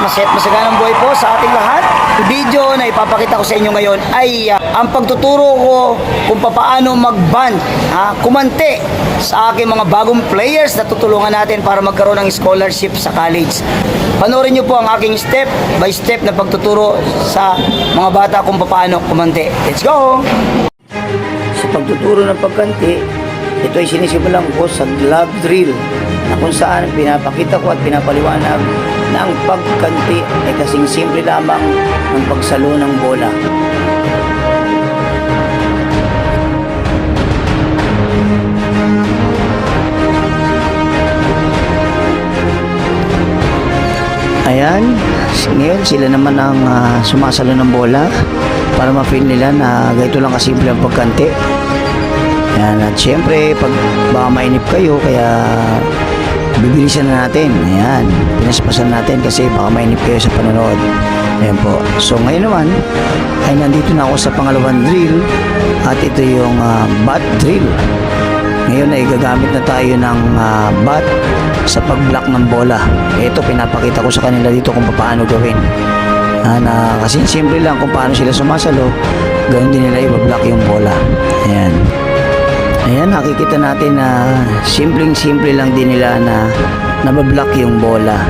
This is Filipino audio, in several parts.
Masaganang buhay po sa ating lahat. Yung video na ipapakita ko sa inyo ngayon ay ang pagtuturo ko kung paano mag-band, kumante sa aking mga bagong players na tutulungan natin para magkaroon ng scholarship sa college. Panoorin nyo po ang aking step by step na pagtuturo sa mga bata kung paano kumante. Let's go! Sa pagtuturo ng pagkanti, ito ay sinisimulan ko sa glove drill na kung saan pinapakita ko at pinapaliwanag na ang pagkanti ay kasing simple lamang ng pagsalo ng bola. Ayan, ngayon sila naman ang sumasalo ng bola para ma-feel nila na ganito lang kasimple ang pagkanti. Ayan, at syempre pag baka mainip kayo kaya bibilisan na natin. Ayan, pinaspasan natin kasi baka mainip kayo sa panonood. Ayan po. So ngayon naman ay nandito na ako sa pangalawang drill at ito yung bat drill. Ngayon ay gagamit na tayo ng bat sa pag-block ng bola. Ito pinapakita ko sa kanila dito kung paano gawin. Kasi simple lang kung paano sila sumasalo, gawin din nila i-block yung bola. Ayan. Ayan, nakikita natin na simpleng-simple lang din nila na nabablock yung bola.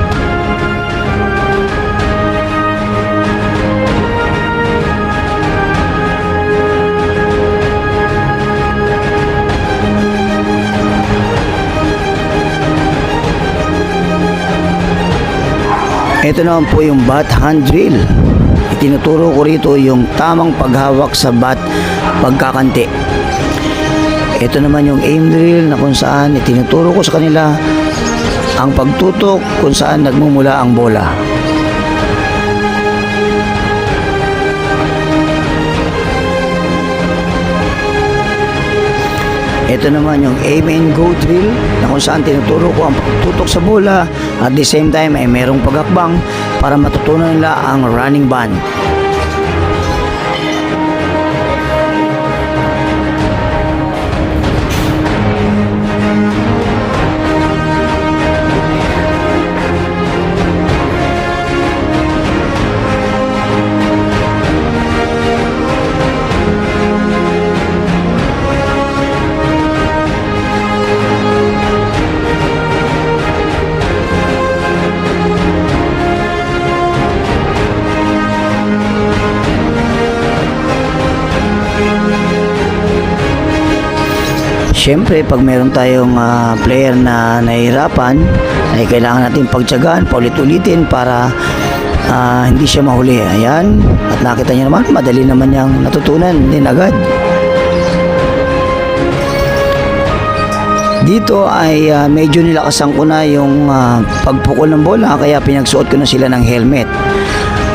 Ito naman po yung bat hand drill. Itinuturo ko rito yung tamang paghawak sa bat pagkakanti. Ito naman yung aim drill na kung saan itinuturo ko sa kanila ang pagtutok kung saan nagmumula ang bola. Ito naman yung aim and go drill na kung saan tinuturo ko ang pagtutok sa bola at the same time ay merong paghakbang para matutunan nila ang running band. Siyempre, pag meron tayong player na nahihirapan, ay kailangan natin pagtiyagaan, paulit-ulitin para hindi siya mahuli. Ayan, at nakita niyo naman, madali naman niyang natutunan din agad. Dito ay medyo nilakasan ko na yung pagpukol ng bola, kaya pinagsuot ko na sila ng helmet.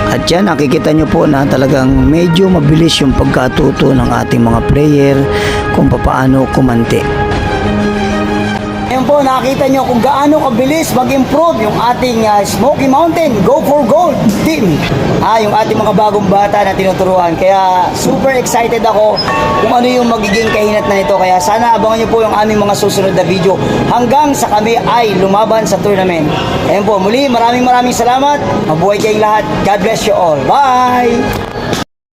At yan, nakikita nyo po na talagang medyo mabilis yung pagkatuto ng ating mga player kung paano kumante. Ngayon po, nakita nyo kung gaano kabilis mag-improve yung ating Smoky Mountain Go for Gold team. Yung ating mga bagong bata na tinuturuan. Kaya super excited ako kung ano yung magiging kahinat na nito. Kaya sana abangan nyo po yung aming mga susunod na video hanggang sa kami ay lumaban sa tournament. Ngayon po, muli maraming salamat. Mabuhay kayong lahat. God bless you all. Bye!